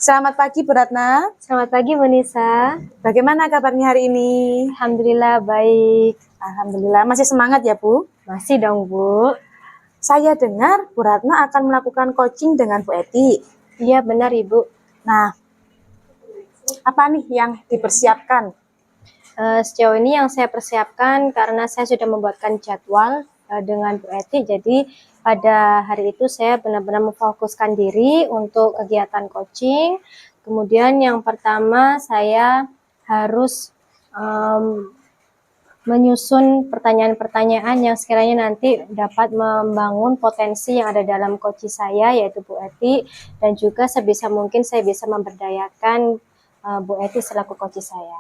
Selamat pagi Bu Ratna. Selamat pagi Bu Nisa. Bagaimana kabarnya hari ini? Alhamdulillah baik. Alhamdulillah, masih semangat ya Bu? Masih dong Bu. Saya dengar Bu Ratna akan melakukan coaching dengan Bu Eti. Iya benar Ibu. Nah, apa nih yang dipersiapkan? Sejauh ini yang saya persiapkan karena saya sudah membuatkan jadwal dengan Bu Eti. Jadi pada hari itu saya benar-benar memfokuskan diri untuk kegiatan coaching. Kemudian yang pertama saya harus menyusun pertanyaan-pertanyaan yang sekiranya nanti dapat membangun potensi yang ada dalam coach saya, yaitu Bu Eti, dan juga sebisa mungkin saya bisa memberdayakan Bu Eti selaku coach saya.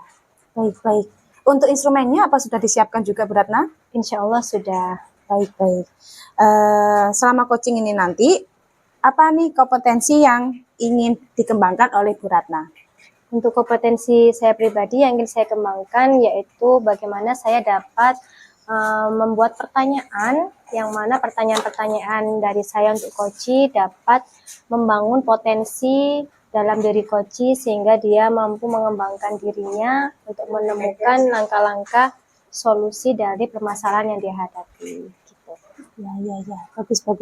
Baik. Untuk instrumennya apa sudah disiapkan juga Bu Ratna? Insya Allah sudah. Baik. Selama coaching ini nanti, apa nih kompetensi yang ingin dikembangkan oleh Bu Ratna? Untuk kompetensi saya pribadi yang ingin saya kembangkan yaitu bagaimana saya dapat membuat pertanyaan yang mana pertanyaan-pertanyaan dari saya untuk coach dapat membangun potensi dalam diri coach sehingga dia mampu mengembangkan dirinya untuk menemukan langkah-langkah solusi dari permasalahan yang dia hadapi. Ya. Bagus Bu.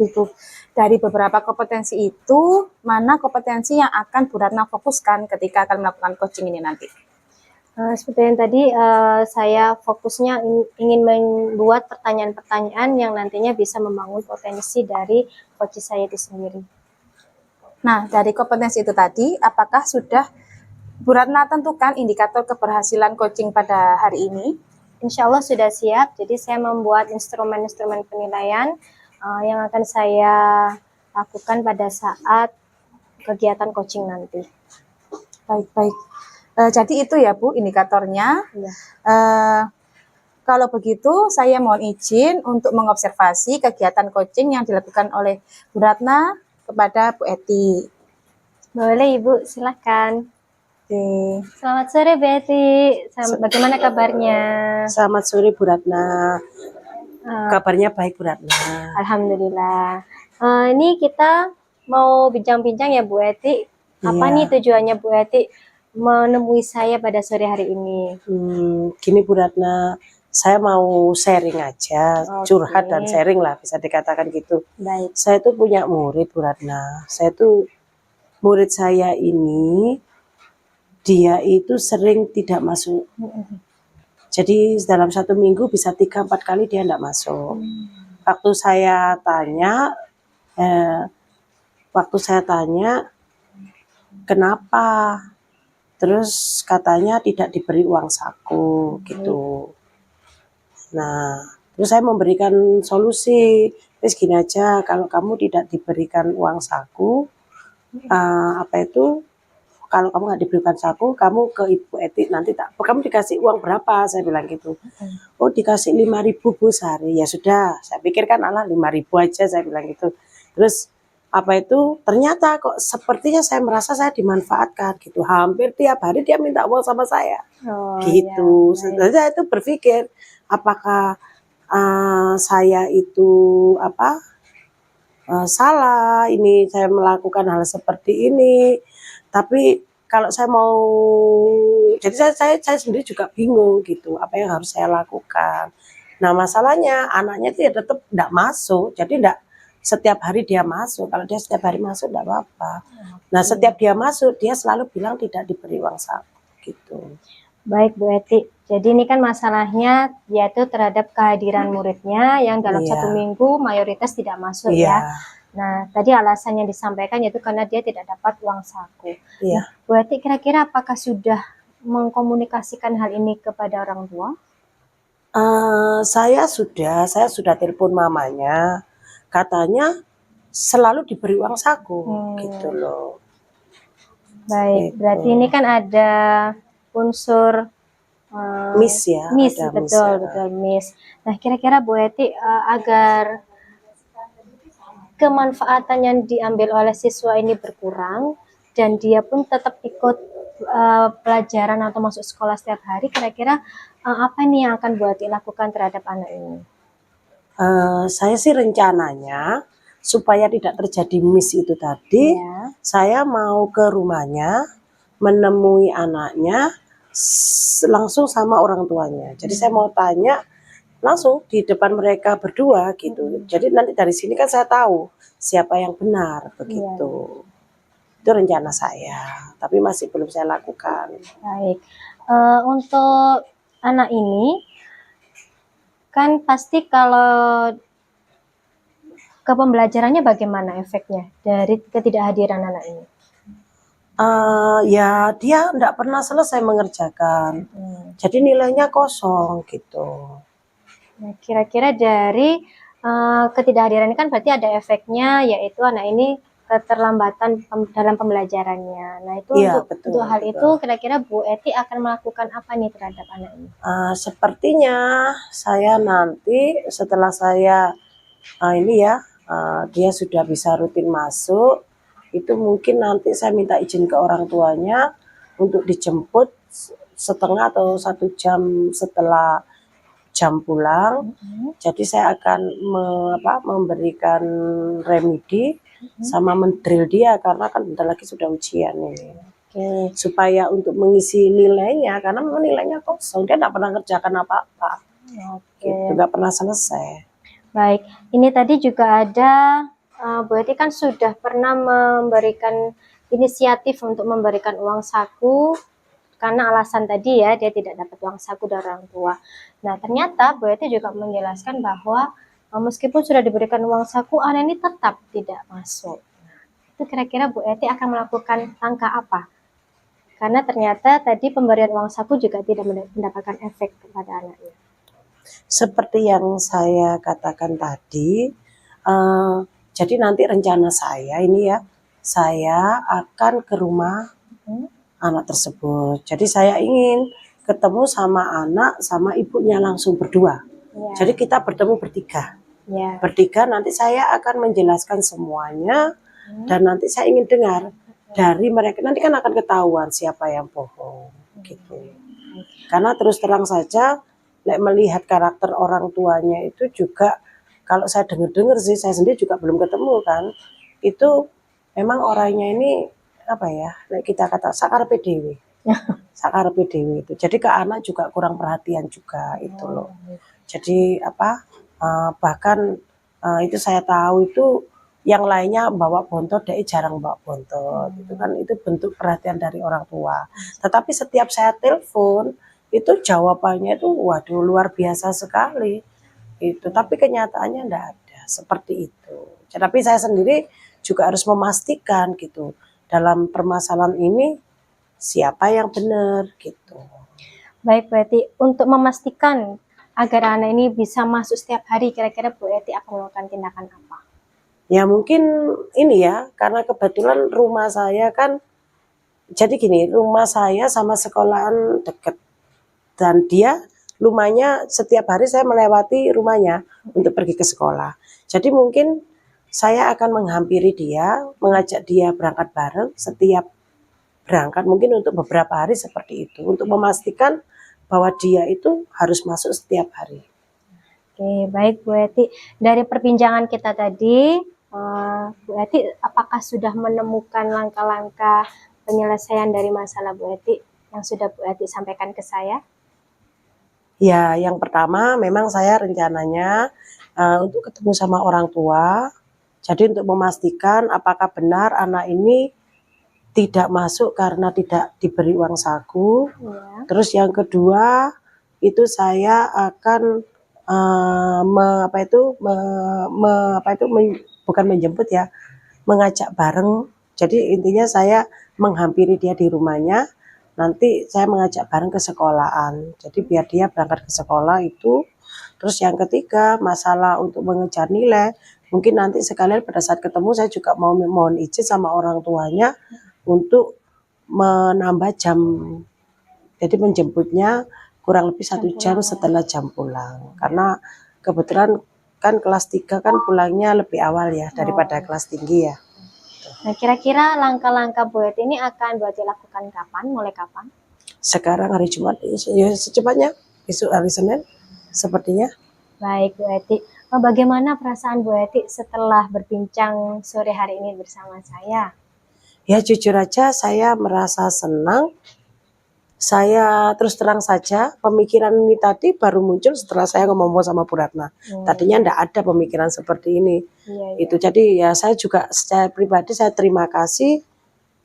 Dari beberapa kompetensi itu, mana kompetensi yang akan Bu Ratna fokuskan ketika akan melakukan coaching ini nanti? Seperti yang tadi, saya fokusnya ingin membuat pertanyaan-pertanyaan yang nantinya bisa membangun potensi dari coach saya itu sendiri. Nah, dari kompetensi itu tadi, apakah sudah Bu Ratna tentukan indikator keberhasilan coaching pada hari ini? Insya Allah sudah siap, jadi saya membuat instrumen-instrumen penilaian yang akan saya lakukan pada saat kegiatan coaching nanti. Baik. Jadi itu ya Bu indikatornya. Ya. Kalau begitu saya mohon izin untuk mengobservasi kegiatan coaching yang dilakukan oleh Bu Ratna kepada Bu Eti. Boleh Ibu, silakan. Oke. Selamat sore Bu Eti, bagaimana kabarnya? Selamat sore Bu Ratna. Kabarnya baik Bu Ratna. Alhamdulillah. Ini kita mau bincang-bincang ya Bu Eti. Apa nih tujuannya Bu Eti menemui saya pada sore hari ini? Gini Bu Ratna, saya mau sharing aja, curhat dan sharing lah bisa dikatakan gitu. Baik. Saya tuh punya murid Bu Ratna. Murid saya ini dia itu sering tidak masuk. Jadi dalam 1 minggu bisa 3-4 kali dia tidak masuk. Waktu saya tanya kenapa, terus katanya tidak diberi uang saku gitu. Nah, terus saya memberikan solusi, terus gini aja, kalau kamu tidak diberikan uang saku, kalau kamu nggak diberikan saku, kamu ke Ibu Eti nanti kamu dikasih uang berapa? Saya bilang gitu. Oh dikasih 5.000 Bu sehari. Ya sudah, saya pikirkan 5.000 aja, saya bilang gitu. Terus ternyata kok sepertinya saya merasa saya dimanfaatkan gitu. Hampir tiap hari dia minta uang sama saya. Gitu. Ya, saya itu berpikir apakah saya itu salah ini saya melakukan hal seperti ini. Tapi kalau jadi saya sendiri juga bingung gitu apa yang harus saya lakukan. Nah masalahnya anaknya itu ya tetap tidak masuk, jadi tidak setiap hari dia masuk. Kalau dia setiap hari masuk tidak apa-apa. Nah setiap dia masuk dia selalu bilang tidak diberi uang saku gitu. Baik Bu Eti, jadi ini kan masalahnya yaitu terhadap kehadiran muridnya yang dalam 1 minggu mayoritas tidak masuk ya. Nah, tadi alasan yang disampaikan yaitu karena dia tidak dapat uang saku. Nah, Bu Eti, kira-kira apakah sudah mengkomunikasikan hal ini kepada orang tua? Saya sudah telepon mamanya, katanya selalu diberi uang saku gitu loh. Baik, berarti ini kan ada unsur miss ya. Miss, betul, miss. Nah, kira-kira Bu Eti agar kemanfaatan yang diambil oleh siswa ini berkurang dan dia pun tetap ikut pelajaran atau masuk sekolah setiap hari, kira-kira apa nih yang akan Bu Eti lakukan terhadap anak ini? Saya sih rencananya supaya tidak terjadi miss itu tadi, Ya. saya mau ke rumahnya, menemui anaknya, langsung sama orang tuanya. Jadi saya mau tanya langsung di depan mereka berdua gitu. Jadi nanti dari sini kan saya tahu siapa yang benar begitu. Itu rencana saya, tapi masih belum saya lakukan. Baik. Untuk anak ini kan pasti kalau ke pembelajarannya bagaimana efeknya dari ketidakhadiran anak ini? Ya dia enggak pernah selesai mengerjakan. Jadi nilainya kosong gitu. Nah, kira-kira dari ketidakhadiran ini kan berarti ada efeknya, yaitu anak ini keterlambatan dalam pembelajarannya. Nah, itu Iya, untuk betul, hal betul. itu kira-kira Bu Eti akan melakukan apa nih terhadap anak ini? Sepertinya saya nanti setelah saya ini ya dia sudah bisa rutin masuk, itu mungkin nanti saya minta izin ke orang tuanya untuk dijemput setengah atau 1 jam setelah jam pulang. Jadi saya akan memberikan remedi sama mendrill dia karena kan bentar lagi sudah ujian ini. Oke, Supaya untuk mengisi nilainya, karena memang nilainya kosong, dia nggak pernah ngerjakan apa-apa, oke. gitu, nggak pernah selesai. Baik, ini tadi juga ada Bu Eti kan sudah pernah memberikan inisiatif untuk memberikan uang saku karena alasan tadi ya dia tidak dapat uang saku dari orang tua. Nah, ternyata Bu Eti juga menjelaskan bahwa meskipun sudah diberikan uang saku, anak ini tetap tidak masuk. Nah, itu kira-kira Bu Eti akan melakukan langkah apa? Karena ternyata tadi pemberian uang saku juga tidak mendapatkan efek kepada anaknya. Seperti yang saya katakan tadi, jadi nanti rencana saya ini ya, saya akan ke rumah anak tersebut. Jadi saya ingin ketemu sama anak sama ibunya langsung berdua. Ya, Jadi kita bertemu bertiga. ya. Bertiga nanti saya akan menjelaskan semuanya dan nanti saya ingin dengar dari mereka. Nanti kan akan ketahuan siapa yang bohong gitu. Karena terus terang saja melihat karakter orang tuanya itu juga, kalau saya dengar sih, saya sendiri juga belum ketemu kan, itu memang orangnya ini apa ya, kita kata sakar PDW. Sakar PDW itu. Jadi ke anak juga kurang perhatian juga itu loh. Jadi bahkan itu saya tahu itu yang lainnya bawa bontot, dia jarang bawa bontot. Itu kan itu bentuk perhatian dari orang tua. Tetapi setiap saya telepon itu jawabannya itu waduh luar biasa sekali. Itu tapi kenyataannya enggak ada seperti itu. Tapi saya sendiri juga harus memastikan gitu dalam permasalahan ini siapa yang benar gitu. Baik, berarti untuk memastikan agar anak ini bisa masuk setiap hari, kira-kira Bu Eti akan melakukan tindakan apa? Ya mungkin ini ya, karena kebetulan rumah saya kan, jadi gini, rumah saya sama sekolahan deket. Dan dia rumahnya setiap hari saya melewati rumahnya untuk pergi ke sekolah. Jadi mungkin saya akan menghampiri dia, mengajak dia berangkat bareng setiap berangkat mungkin untuk beberapa hari seperti itu. Untuk memastikan bahwa dia itu harus masuk setiap hari. Oke, baik Bu Eti. Dari perbincangan kita tadi, Bu Eti apakah sudah menemukan langkah-langkah penyelesaian dari masalah Bu Eti yang sudah Bu Eti sampaikan ke saya? Ya, yang pertama memang saya rencananya untuk ketemu sama orang tua. Jadi untuk memastikan apakah benar anak ini tidak masuk karena tidak diberi uang saku. Ya. Terus yang kedua itu saya akan bukan menjemput ya, mengajak bareng. Jadi intinya saya menghampiri dia di rumahnya. Nanti saya mengajak bareng ke sekolahan. Jadi biar dia berangkat ke sekolah itu. Terus yang ketiga masalah untuk mengejar nilai. Mungkin nanti sekalian pada saat ketemu saya juga mau mohon izin sama orang tuanya untuk menambah jam. Jadi menjemputnya kurang lebih 1 jam setelah jam pulang. Karena kebetulan kan kelas 3 kan pulangnya lebih awal ya daripada kelas tinggi ya. Nah, kira-kira langkah-langkah Bu Eti ini akan Bu Eti lakukan kapan? Mulai kapan? Sekarang hari Jumat ya secepatnya, besok hari Senin sepertinya. Baik Bu Eti, bagaimana perasaan Bu Eti setelah berbincang sore hari ini bersama saya? Ya jujur aja saya merasa senang. Saya terus terang saja, pemikiran ini tadi baru muncul setelah saya ngomong sama Bu Ratna. Tadinya enggak ada pemikiran seperti ini. Iya, iya. Itu jadi ya saya juga secara pribadi saya terima kasih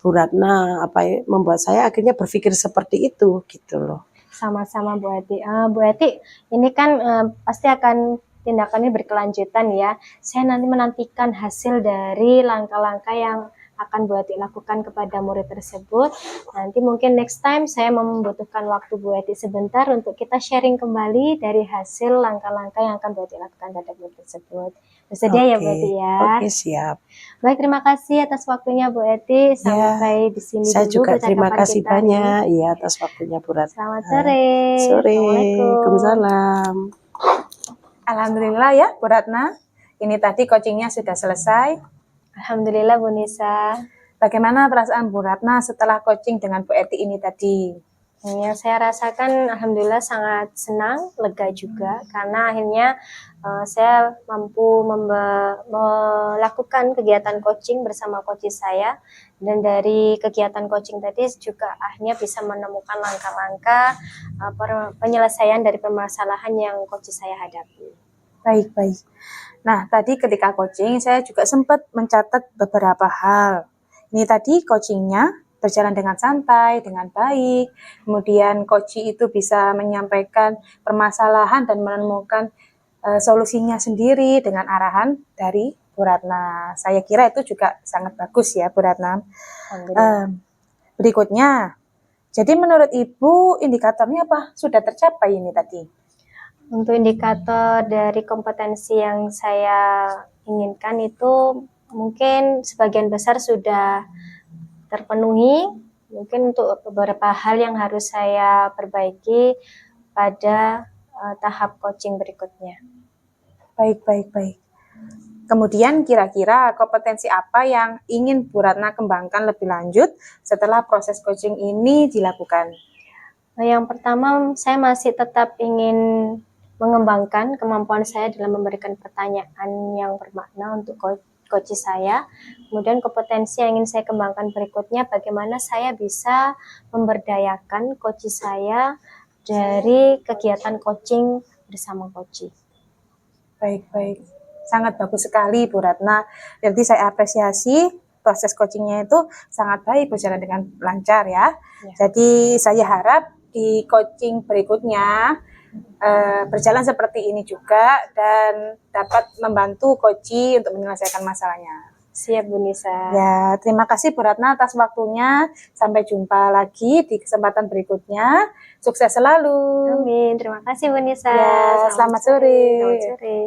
Bu Ratna membuat saya akhirnya berpikir seperti itu gitu loh. Sama-sama Bu Eti. Bu Eti, ini kan pasti akan tindakan ini berkelanjutan ya. Saya nanti menantikan hasil dari langkah-langkah yang akan Bu Eti lakukan kepada murid tersebut. Nanti mungkin next time saya membutuhkan waktu Bu Eti sebentar untuk kita sharing kembali dari hasil langkah-langkah yang akan Bu Eti lakukan terhadap murid tersebut. Bersedia ya Bu Eti ya? Oke, siap. Baik, terima kasih atas waktunya Bu Eti. Sampai di sini Saya dulu juga terima percakapan kasih kita banyak ya atas waktunya Bu Ratna. Selamat sore. Sore. Assalamualaikum. Waalaikumsalam. Alhamdulillah ya Bu Ratna, ini tadi coachingnya sudah selesai. Alhamdulillah Bu Nisa. Bagaimana perasaan Bu Ratna setelah coaching dengan Bu Eti ini tadi? Yang saya rasakan alhamdulillah sangat senang, lega juga karena akhirnya saya mampu melakukan kegiatan coaching bersama coach saya, dan dari kegiatan coaching tadi juga akhirnya bisa menemukan langkah-langkah penyelesaian dari permasalahan yang coach saya hadapi. Baik, baik. Nah, tadi ketika coaching saya juga sempat mencatat beberapa hal. Ini tadi coachingnya berjalan dengan santai, dengan baik. Kemudian coach itu bisa menyampaikan permasalahan dan menemukan solusinya sendiri dengan arahan dari Bu Ratna. Saya kira itu juga sangat bagus ya Bu Ratna. Berikutnya, jadi menurut Ibu indikatornya apa? Sudah tercapai ini tadi? Untuk indikator dari kompetensi yang saya inginkan itu mungkin sebagian besar sudah terpenuhi. Mungkin untuk beberapa hal yang harus saya perbaiki pada tahap coaching berikutnya. Baik, baik, baik. Kemudian kira-kira kompetensi apa yang ingin Bu Ratna kembangkan lebih lanjut setelah proses coaching ini dilakukan? Yang pertama, saya masih tetap ingin mengembangkan kemampuan saya dalam memberikan pertanyaan yang bermakna untuk coach saya. Kemudian kompetensi yang ingin saya kembangkan berikutnya, bagaimana saya bisa memberdayakan coach saya dari kegiatan coaching bersama coach. Baik, baik. Sangat bagus sekali Bu Ratna. Jadi saya apresiasi proses coachingnya itu sangat baik, berjalan dengan lancar ya. Jadi saya harap di coaching berikutnya berjalan seperti ini juga dan dapat membantu coach untuk menyelesaikan masalahnya. Siap Bu Nisa. Ya, terima kasih Bu Ratna atas waktunya. Sampai jumpa lagi di kesempatan berikutnya. Sukses selalu. Amin. Terima kasih Bu Nisa. Ya, selamat sore. Selamat sore.